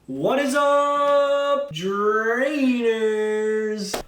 What is up, drainers?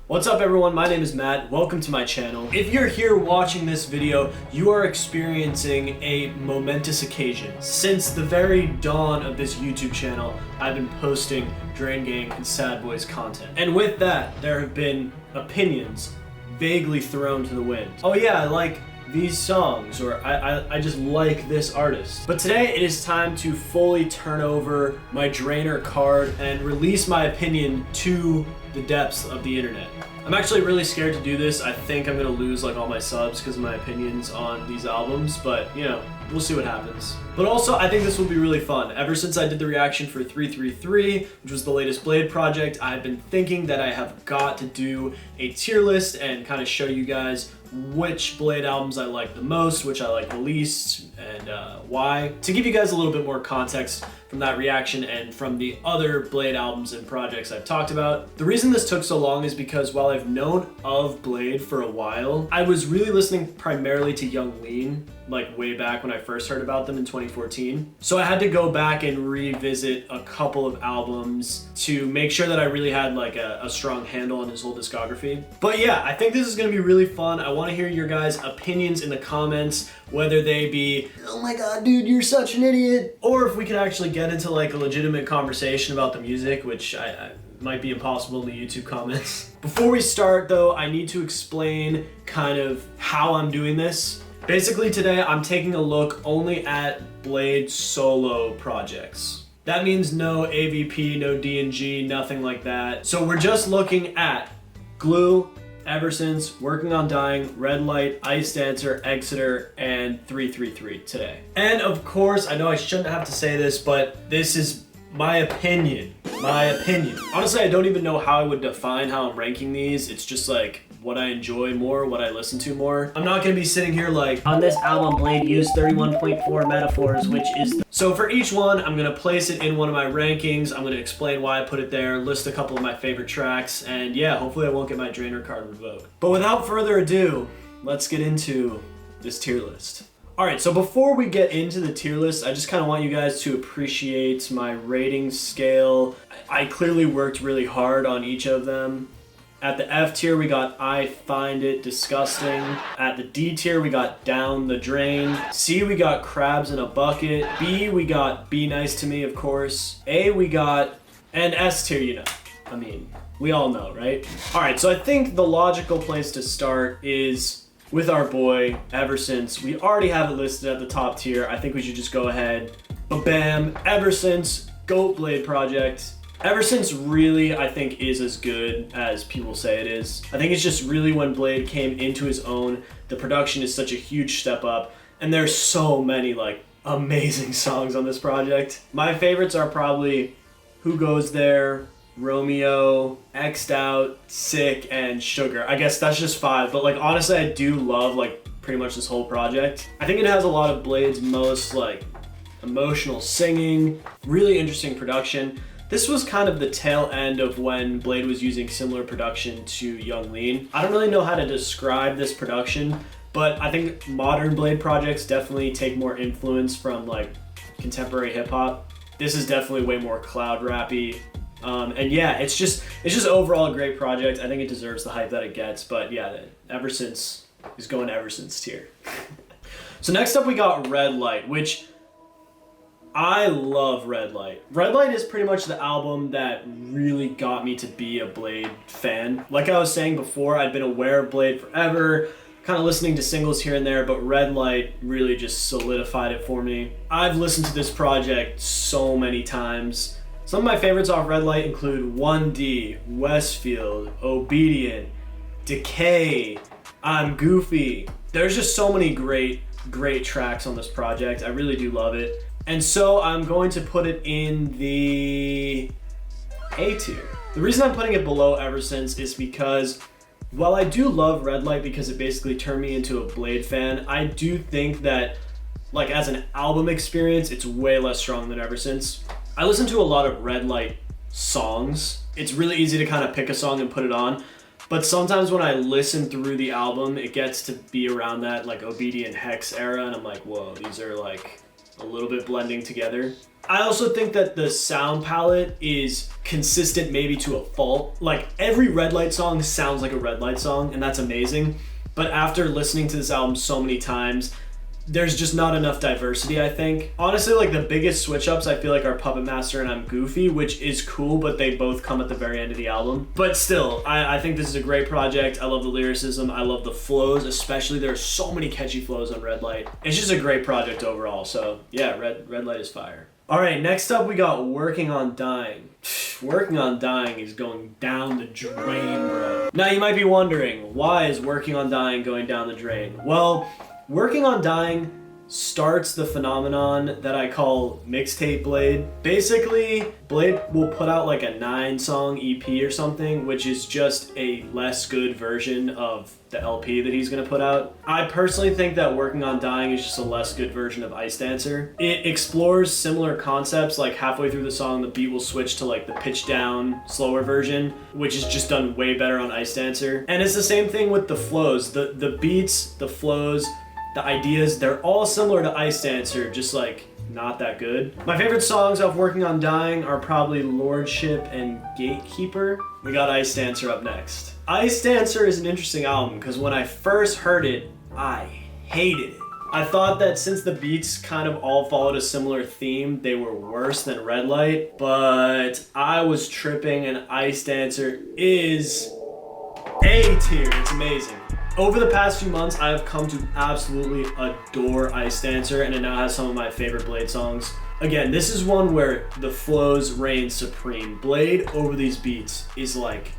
What's up everyone, my name is Matt, welcome to my channel. If you're here watching this video, you are experiencing a momentous occasion. Since the very dawn of this YouTube channel, I've been posting Drain Gang and Sad Boys content. And with that, there have been opinions vaguely thrown to the wind. Oh yeah, I like these songs, or I just like this artist. But today it is time to fully turn over my drainer card and release my opinion to the depths of the internet. I'm actually really scared to do this. I think I'm gonna lose like all my subs because of my opinions on these albums, but you know, we'll see what happens. But also, I think this will be really fun. Ever since I did the reaction for 333, which was the latest Bladee project, I've been thinking that I have got to do a tier list and kind of show you guys which Bladee albums I like the most, which I like the least, and why. To give you guys a little bit more context from that reaction and from the other Bladee albums and projects I've talked about. The reason this took so long is because while I've known of Bladee for a while, I was really listening primarily to Young Lean, like way back when I first heard about them in 2014. So I had to go back and revisit a couple of albums to make sure that I really had like a strong handle on his whole discography. But yeah, I think this is gonna be really fun. I wanna hear your guys' opinions in the comments, whether they be, oh my god dude, you're such an idiot, or if we can actually get into like a legitimate conversation about the music, which I might be impossible in the YouTube comments. Before we start though, I need to explain kind of how I'm doing this. Basically today, I'm taking a look only at Bladee solo projects. That means no AVP, no D&G, nothing like that. So we're just looking at Gluee, Eversince, Working on Dying, Red Light, Icedancer, Exeter, and 333 today. And of course, I know I shouldn't have to say this, but this is my opinion. My opinion. Honestly, I don't even know how I would define how I'm ranking these. It's just like what I enjoy more, what I listen to more. I'm not gonna be sitting here like, on this album Bladee used 31.4 metaphors, which is so for each one, I'm gonna place it in one of my rankings. I'm gonna explain why I put it there, list a couple of my favorite tracks, and yeah, hopefully I won't get my drainer card revoked. But without further ado, let's get into this tier list. Alright, so before we get into the tier list, I just kind of want you guys to appreciate my rating scale. I clearly worked really hard on each of them. At the F tier, we got I Find It Disgusting. At the D tier, we got Down the Drain. C, we got Crabs in a Bucket. B, we got Be Nice to Me, of course. A, we got, and S tier, you know. I mean, we all know, right? Alright, so I think the logical place to start is with our boy, Eversince. We already have it listed at the top tier. I think we should just go ahead. Ba-bam, Eversince, GOAT Bladee project. Eversince really, I think, is as good as people say it is. I think it's just really when Bladee came into his own, the production is such a huge step up, and there's so many like amazing songs on this project. My favorites are probably Who Goes There, Romeo, X'd Out, Sick, and Sugar. I guess that's just 5, but like honestly, I do love like pretty much this whole project. I think it has a lot of Blade's most like emotional singing, really interesting production. This was kind of the tail end of when Bladee was using similar production to Young Lean. I don't really know how to describe this production, but I think modern Bladee projects definitely take more influence from like contemporary hip hop. This is definitely way more cloud rappy. And yeah, it's just overall a great project. I think it deserves the hype that it gets, but yeah, Eversince is going Eversince tier. So next up we got Red Light, which I love Red Light. Red Light is pretty much the album that really got me to be a Bladee fan. Like I was saying before, I'd been aware of Bladee forever, kind of listening to singles here and there, but Red Light really just solidified it for me. I've listened to this project so many times. Some of my favorites off Red Light include 1D, Westfield, Obedient, Decay, I'm Goofy. There's just so many great tracks on this project. I really do love it. And so I'm going to put it in the A tier. The reason I'm putting it below Eversince is because while I do love Red Light because it basically turned me into a Bladee fan, I do think that like as an album experience, it's way less strong than Eversince. I listen to a lot of Red Light songs. It's really easy to kind of pick a song and put it on. But sometimes when I listen through the album, it gets to be around that like Obedient Hex era, and I'm like, whoa, these are like a little bit blending together. I also think that the sound palette is consistent maybe to a fault. Like every Red Light song sounds like a Red Light song, and that's amazing. But after listening to this album so many times, there's just not enough diversity, I think. Honestly, like the biggest switch ups I feel like are Puppet Master and I'm Goofy, which is cool, but they both come at the very end of the album. But still, I think this is a great project. I love the lyricism, I love the flows, especially there's so many catchy flows on Red Light. It's just a great project overall, so yeah, Red Light is fire. All right, next up we got Working on Dying. Working on Dying is going down the drain, bro. Now you might be wondering, why is Working on Dying going down the drain? Well, Working on Dying starts the phenomenon that I call mixtape Blade. Basically, Blade will put out like a 9-song EP or something, which is just a less good version of the LP that he's gonna put out. I personally think that Working on Dying is just a less good version of Icedancer. It explores similar concepts, like halfway through the song, the beat will switch to like the pitch down, slower version, which is just done way better on Icedancer. And it's the same thing with the flows. The beats, the flows, the ideas, they're all similar to Icedancer, just like not that good. My favorite songs off Working on Dying are probably Lordship and Gatekeeper. We got Icedancer up next. Icedancer is an interesting album because when I first heard it, I hated it. I thought that since the beats kind of all followed a similar theme, they were worse than Red Light, but I was tripping and Icedancer is A tier. It's amazing. Over the past few months, I have come to absolutely adore Icedancer, and it now has some of my favorite Blade songs. Again, this is one where the flows reign supreme. Blade over these beats is like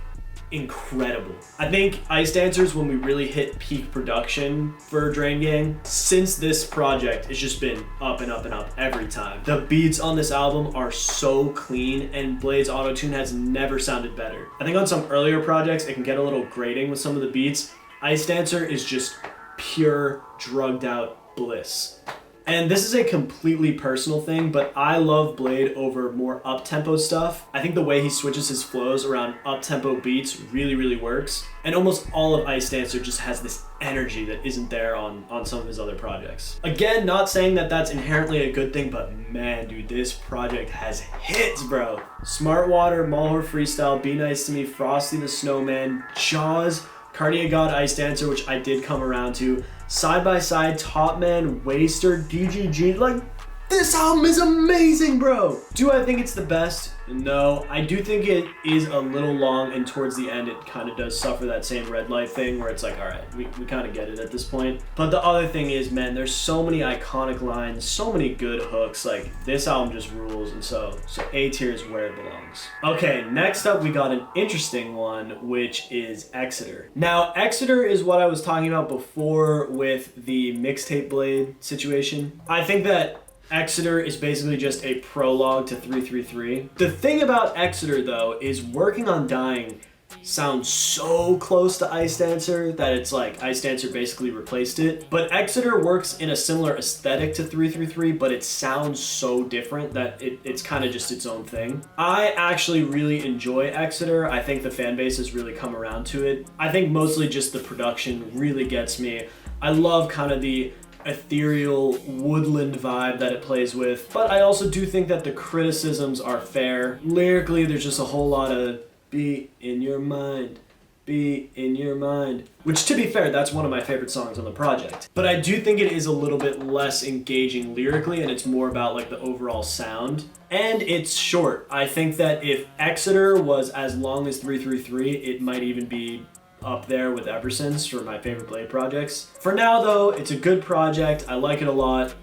incredible. I think Icedancer is when we really hit peak production for Drain Gang. Since this project, it's just been up and up and up every time. The beats on this album are so clean, and Blade's autotune has never sounded better. I think on some earlier projects, it can get a little grating with some of the beats. Icedancer is just pure drugged out bliss. And this is a completely personal thing, but I love Blade over more up-tempo stuff. I think the way he switches his flows around up-tempo beats really, really works. And almost all of Icedancer just has this energy that isn't there on some of his other projects. Again, not saying that that's inherently a good thing, but man, dude, this project has hits, bro. Smart Water, Malhor Freestyle, Be Nice to Me, Frosty the Snowman, Jaws, Cardia God, Icedancer, which I did come around to, Side by Side, Top Man, Waster, DGG, like, this album is amazing, bro! Do I think it's the best? No. I do think it is a little long, and towards the end it kind of does suffer that same Red Light thing where it's like, alright, we kind of get it at this point. But the other thing is, man, there's so many iconic lines, so many good hooks, like, this album just rules, and so A tier is where it belongs. Okay, next up we got an interesting one, which is Exeter. Now, Exeter is what I was talking about before with the mixtape Blade situation. I think that Exeter is basically just a prologue to 333. The thing about Exeter, though, is Working on Dying sounds so close to Icedancer that it's like Icedancer basically replaced it. But Exeter works in a similar aesthetic to 333, but it sounds so different that it's kind of just its own thing. I actually really enjoy Exeter. I think the fan base has really come around to it. I think mostly just the production really gets me. I love kind of the ethereal woodland vibe that it plays with, but I also do think that the criticisms are fair. Lyrically, there's just a whole lot of be in your mind, be in your mind, which, to be fair, that's one of my favorite songs on the project. But I do think it is a little bit less engaging lyrically, and it's more about like the overall sound. And it's short. I think that if Exeter was as long as 333, it might even be up there with Eversince for my favorite Blade projects. For now, though, it's a good project. I like it a lot.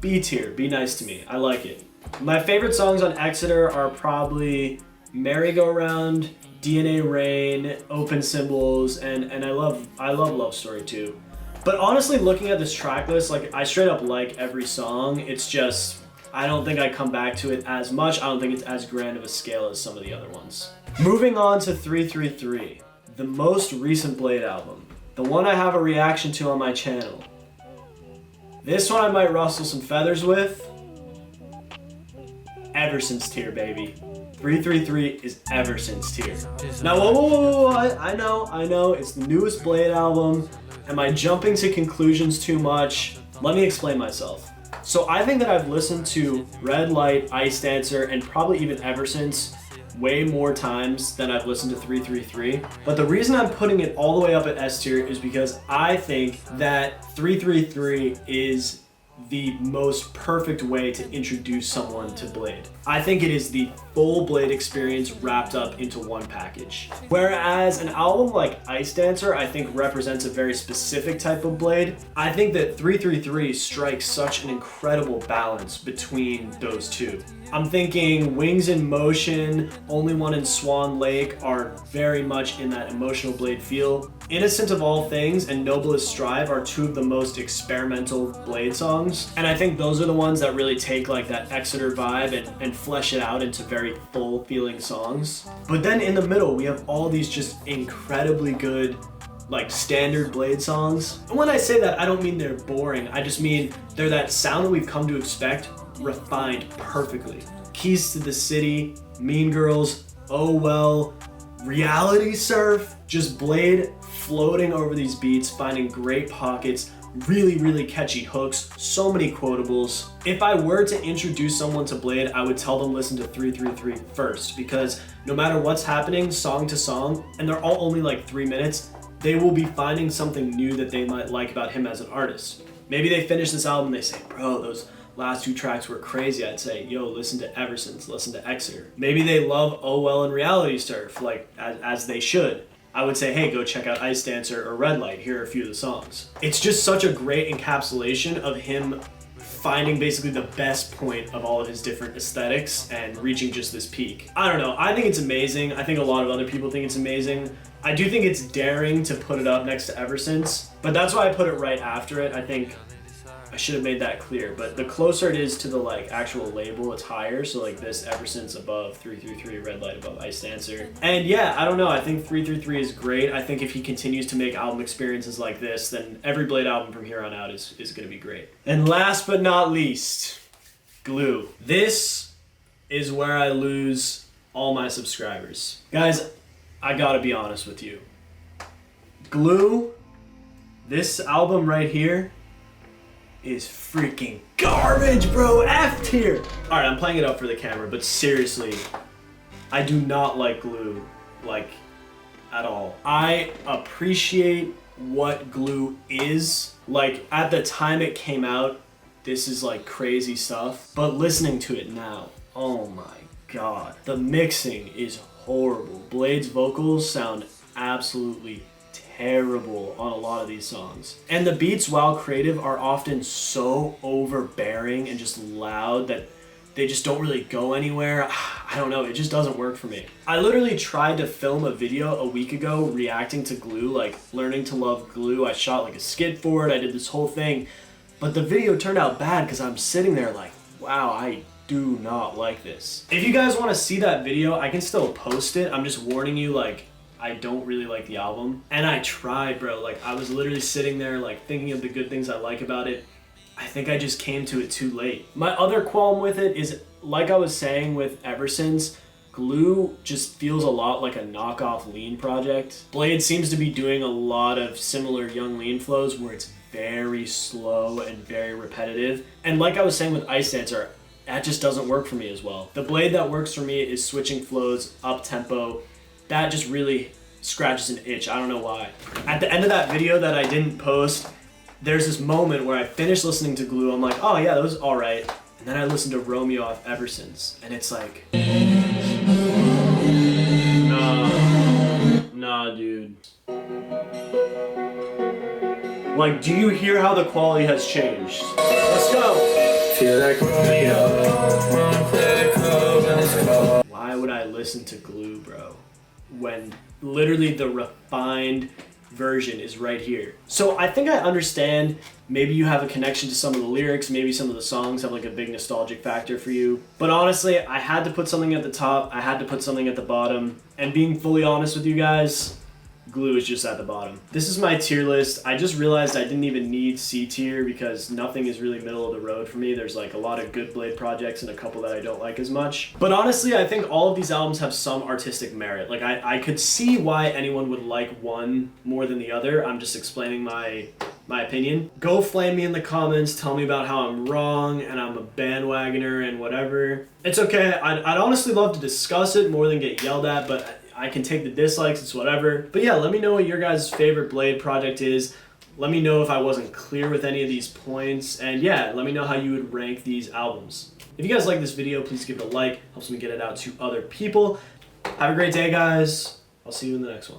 B tier, Be Nice to Me. I like it. My favorite songs on Exeter are probably Merry-Go-Round, DNA Rain, Open Symbols, and I love Love Story too. But honestly, looking at this track list, like, I straight up like every song. It's just, I don't think I come back to it as much. I don't think it's as grand of a scale as some of the other ones. Moving on to 333. The most recent Blade album, the one I have a reaction to on my channel. This one I might rustle some feathers with. Eversince tier, baby. 333 is Eversince tier. Now, whoa, I know, it's the newest Blade album. Am I jumping to conclusions too much? Let me explain myself. So I think that I've listened to Red Light, Icedancer, and probably even Eversince way more times than I've listened to 333. But the reason I'm putting it all the way up at S tier is because I think that 333 is the most perfect way to introduce someone to Bladee. I think it is the full Bladee experience wrapped up into one package. Whereas an album like Icedancer, I think represents a very specific type of Bladee. I think that 333 strikes such an incredible balance between those two. I'm thinking Wings in Motion, Only One in Swan Lake are very much in that emotional Bladee feel. Innocent of All Things and Noblest Strive are two of the most experimental Bladee songs. And I think those are the ones that really take like that Exeter vibe and flesh it out into very full feeling songs. But then in the middle, we have all these just incredibly good like standard Bladee songs. And when I say that, I don't mean they're boring. I just mean they're that sound that we've come to expect refined perfectly. Keys to the City, Mean Girls, Oh Well, Reality Surf, just Bladee floating over these beats, finding great pockets, really catchy hooks, so many quotables. If I were to introduce someone to Bladee, I would tell them listen to 333 first, because no matter what's happening song to song, and they're all only like 3 minutes, they will be finding something new that they might like about him as an artist. Maybe they finish this album and they say, bro, those last 2 tracks were crazy. I'd say, yo, listen to Eversince, listen to Exeter. Maybe they love Oh Well and Reality Surf, like as they should. I would say, hey, go check out Icedancer or Red Light. Here are a few of the songs. It's just such a great encapsulation of him finding basically the best point of all of his different aesthetics and reaching just this peak. I don't know, I think it's amazing. I think a lot of other people think it's amazing. I do think it's daring to put it up next to Eversince, but that's why I put it right after it. I think I should have made that clear, but the closer it is to the like actual label, it's higher. So like this, Eversince above 333, Red Light above Icedancer. And yeah, I don't know, I think 333 is great. I think if he continues to make album experiences like this, then every Bladee album from here on out is gonna be great. And last but not least, Gluee. This is where I lose all my subscribers. Guys, I gotta be honest with you. Gluee, this album right here, is freaking garbage, bro. F tier. All right, I'm playing it up for the camera, but seriously, I do not like Gluee, like, at all. I appreciate what Gluee is. Like, at the time it came out, this is like crazy stuff, but listening to it now, oh my God. The mixing is horrible. Blade's vocals sound absolutely terrible on a lot of these songs. And the beats, while creative, are often so overbearing and just loud that they just don't really go anywhere. I don't know, it just doesn't work for me. I literally tried to film a video a week ago reacting to Gluee, like learning to love Gluee. I shot like a skit for it, I did this whole thing, but the video turned out bad because I'm sitting there like, wow, I do not like this. If you guys want to see that video, I can still post it. I'm just warning you, like, I don't really like the album. And I tried, bro. Like, I was literally sitting there, like, thinking of the good things I like about it. I think I just came to it too late. My other qualm with it is, like I was saying with Eversince, Gluee just feels a lot like a knockoff Lean project. Bladee seems to be doing a lot of similar Young Lean flows where it's very slow and very repetitive. And like I was saying with Icedancer, that just doesn't work for me as well. The Bladee that works for me is switching flows, up tempo. That just really scratches an itch. I don't know why. At the end of that video that I didn't post, there's this moment where I finished listening to Gluee. I'm like, oh yeah, that was all right. And then I listened to Romeo off Eversince, and it's like, nah, dude. Like, do you hear how the quality has changed? Let's go. Feel like why would I listen to Gluee, bro, when literally the refined version is right here? So I think I understand, maybe you have a connection to some of the lyrics, maybe some of the songs have like a big nostalgic factor for you, but honestly, I had to put something at the top, I had to put something at the bottom, and being fully honest with you guys, Gluee is just at the bottom. This is my tier list. I just realized I didn't even need C tier because nothing is really middle of the road for me. There's like a lot of good Bladee projects and a couple that I don't like as much. But honestly, I think all of these albums have some artistic merit. Like I could see why anyone would like one more than the other. I'm just explaining my my opinion. Go flame me in the comments, tell me about how I'm wrong and I'm a bandwagoner and whatever. It's okay, I'd honestly love to discuss it more than get yelled at, but I can take the dislikes, it's whatever. But yeah, let me know what your guys' favorite Blade project is. Let me know if I wasn't clear with any of these points, and yeah, let me know how you would rank these albums. If you guys like this video, please give it a like, helps me get it out to other people. Have a great day, guys. I'll see you in the next one.